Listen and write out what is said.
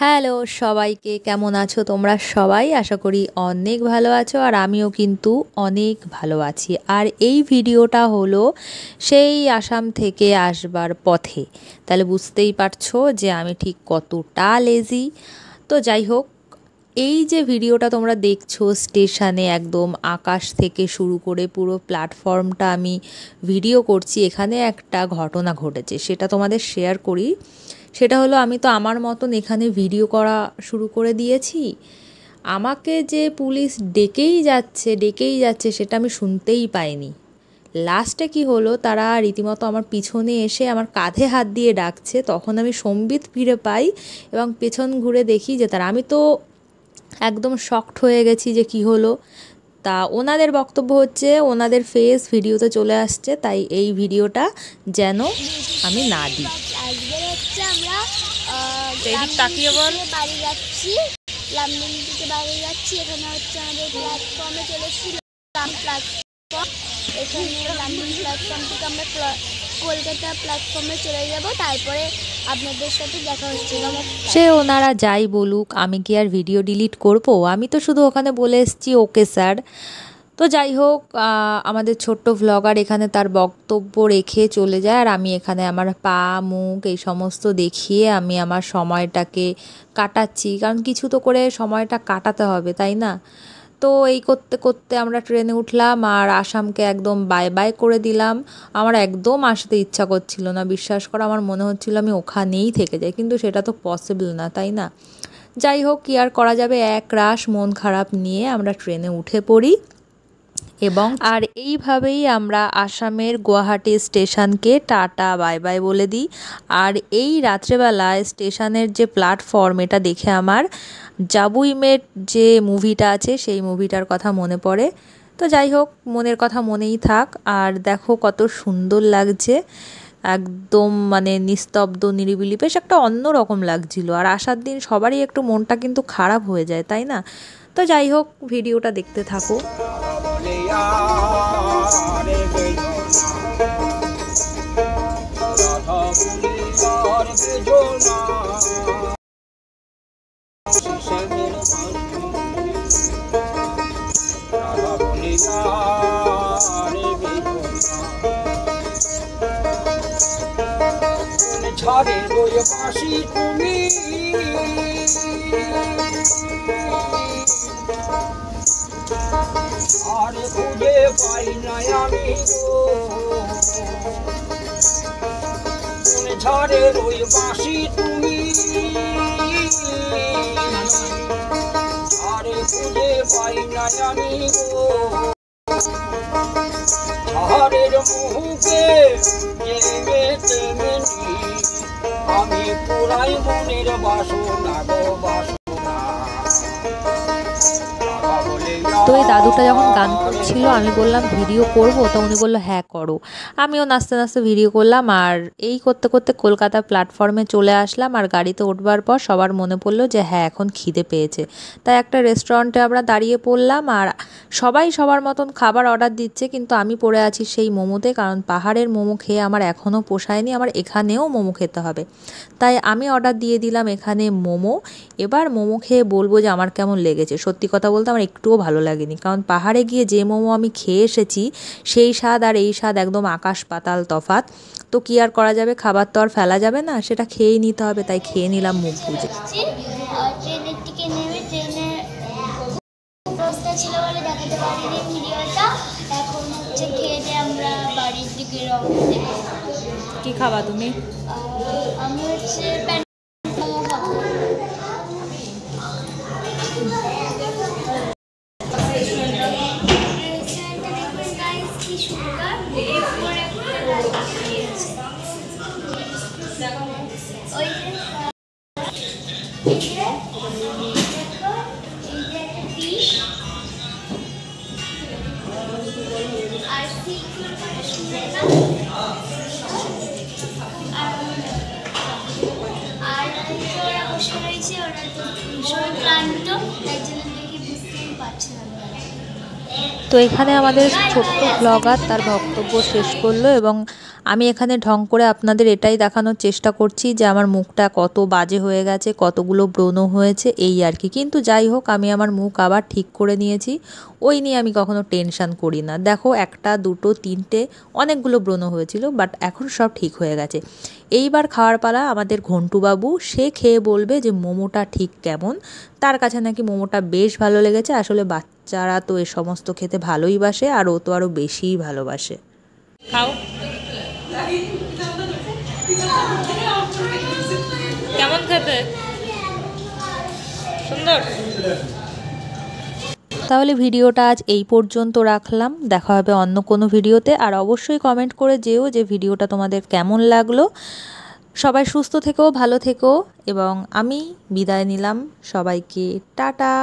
Hello সবাইকে, কেমন আছো তোমরা সবাই? আশা করি অনেক ভালো আছো, আর আমিও কিন্তু অনেক ভালো আছি। আর এই ভিডিওটা হলো সেই আসাম থেকে আসবার পথে। তাহলে বুঝতেই পারছো যে আমি ঠিক কতটা লেজি। তো যাই হোক, এই যে ভিডিওটা তোমরা দেখছো স্টেশনে একদম আকাশ থেকে শুরু করে পুরো প্ল্যাটফর্মটা আমি ভিডিও করছি, এখানে একটা ঘটনা ঘটেছে, সেটা তোমাদের শেয়ার করি। সেটা হলো, আমি তো আমার মতন এখানে ভিডিও করা শুরু করে দিয়েছি। আমাকে যে পুলিশ ডেকেই যাচ্ছে সেটা আমি শুনতেই পাইনি। লাস্টে কি হলো, তারা রীতিমতো আমার পিছনে এসে আমার কাঁধে হাত দিয়ে ডাকছে। তখন আমি সম্বিত ফিরে পাই এবং পেছন ঘুরে দেখি যে আমি তো একদম শকড হয়ে গেছি যে কি হলো। তা ওনাদের বক্তব্য হচ্ছে, ওনাদের ফেস ভিডিওতে চলে আসছে, তাই এই ভিডিওটা যেন আমি না দিই। বাড়ি যাচ্ছি, লামডিং থেকে বাড়ি যাচ্ছি। এখানে হচ্ছে আমাদের প্ল্যাটফর্মে চলে এসেছি, প্ল্যাটফর্ম। এখানে লামডিং প্ল্যাটফর্ম থেকে আমরা কলকাতা প্ল্যাটফর্মে চলে যাব, তারপরে আপনাদের সাথে দেখা হচ্ছে। সে ওনারা যাই বলুক, আমি কি আর ভিডিও ডিলিট করব? আমি তো শুধু ওখানে বলে এসেছি ওকে স্যার। তো যাই হোক, আমাদের ছোট্ট ভ্লগার এখানে তার বক্তব্য রেখে চলে যায়, আর আমি এখানে আমার পা মুখ এই সমস্ত দেখিয়ে আমি আমার সময়টাকে কাটাচ্ছি, কারণ কিছু তো করে সময়টা কাটাতে হবে, তাই না? তো এই করতে করতে আমরা ট্রেনে উঠলাম আর আসামকে একদম বাই বাই করে দিলাম। আমার একদম আসতে ইচ্ছা করছিল না, বিশ্বাস করো, আমার মনে হচ্ছিল আমি ওখানেই থেকে যাই, কিন্তু সেটা তো পসিবল না, তাই না? যাই হোক, কি আর করা যাবে, এক রাশ মন খারাপ নিয়ে আমরা ট্রেনে উঠে পড়ি এবং এইভাবেই আমরা আসামের গুয়াহাটি স্টেশনকে টাটা বাই বাই বলে দিই। আর এই রাত্রেবেলায় স্টেশনের যে প্ল্যাটফর্ম, এটা দেখে আমার জাবুই মেট যে মুভিটা আছে সেই মুভিটার কথা মনে পড়ে। তো যাই হোক, মনের কথা মনেই থাক। আর দেখো কত সুন্দর লাগছে, একদম মানে নিস্তব্ধ নিরিবিলি, বেশ একটা অন্যরকম লাগছিল। আর আসার দিন সবারই একটু মনটা কিন্তু খারাপ হয়ে যায়, তাই না? তো যাই হোক, ভিডিওটা দেখতে থাকো। ছাড়ে রয়ে বাসি তুমি, আর খুঁজে পাই না আমি গো, ছাড়ে রয়ে বাসি তুমি, আর খুঁজে পাই না আমি গো, ঝড়ের মুখে জেমে তেমনি আমি পুরাই মনের বাসনা গো বাসনা। তো এই দাদুটা যখন গান করছিল, আমি বললাম ভিডিও করব, তো উনি বললো হ্যাঁ করো। আমিও নাচতে নাচতে ভিডিও করলাম। আর এই করতে করতে কলকাতা প্ল্যাটফর্মে চলে আসলাম। আর গাড়িতে উঠবার পর সবার মনে পড়লো যে হ্যাঁ, এখন খিদে পেয়েছে, তাই একটা রেস্টুরেন্টে আমরা দাঁড়িয়ে পড়লাম। আর সবাই সবার মতন খাবার অর্ডার দিচ্ছে, কিন্তু আমি পড়ে আছি সেই মোমোতে, কারণ পাহাড়ের মোমো খেয়ে আমার এখনও পোষায়নি, আমার এখানেও মোমো খেতে হবে। তাই আমি অর্ডার দিয়ে দিলাম এখানে মোমো। এবার মোমো খেয়ে বলবো যে আমার কেমন লেগেছে। সত্যি কথা বলতে আমার একটুও ভালো লাগেনি, কারণ পাহাড়ে গিয়ে যে মোমো আমি খেয়ে এসেছি সেই স্বাদ আর এই স্বাদ একদম আকাশ পাতাল তফাৎ। তো কি আর করা যাবে, খাবার তো আর ফেলা যাবে না, সেটা খেয়েই নিতে হবে, তাই খেয়ে নিলাম মুখ বুঝে। ট্রেনের থেকে নেমে ট্রেনে অবস্থা ছিল বলে দেখাতে পারিনি ভিডিওটা। এখন হচ্ছে খেয়ে দিয়ে আমরা বাড়ির দিকে রওনা দেব। কি খাবা তুমি? আমি হচ্ছে মোমো খাবো। তো এখানে আমাদের ছোট্ট ব্লগার তার বক্তব্য শেষ করলো এবং আমি এখানে ঢং করে আপনাদের এটাই দেখানোর চেষ্টা করছি যে আমার মুখটা কত বাজে হয়ে গেছে, কতগুলো ব্রণ হয়েছে এই আর কি। কিন্তু যাই হোক, আমি আমার মুখ আবার ঠিক করে নিয়েছি, ওই নিয়ে আমি কখনো টেনশন করি না। দেখো, 1, 2, 3টে অনেকগুলো ব্রণ হয়েছিল, বাট এখন সব ঠিক হয়ে গেছে। এইবার খাওয়ার পালা আমাদের ঘন্টুবাবু, সে খেয়ে বলবে যে মোমোটা ঠিক কেমন। তার কাছে নাকি মোমোটা বেশ ভালো লেগেছে। আসলে বাচ্চারা তো এ সমস্ত খেতে ভালোই বাসে, আর ও তো আরও বেশিই ভালোবাসে। খাও, কেমন খেতে? সুন্দর। তাহলে ভিডিওটা আজ এই পর্যন্ত রাখলাম, দেখা হবে অন্য কোনো ভিডিওতে। আর অবশ্যই কমেন্ট করে যেও যে ভিডিওটা তোমাদের কেমন লাগলো। সবাই সুস্থ থেকো, ভালো থেকো, এবং আমি বিদায় নিলাম। সবাইকে টাটা।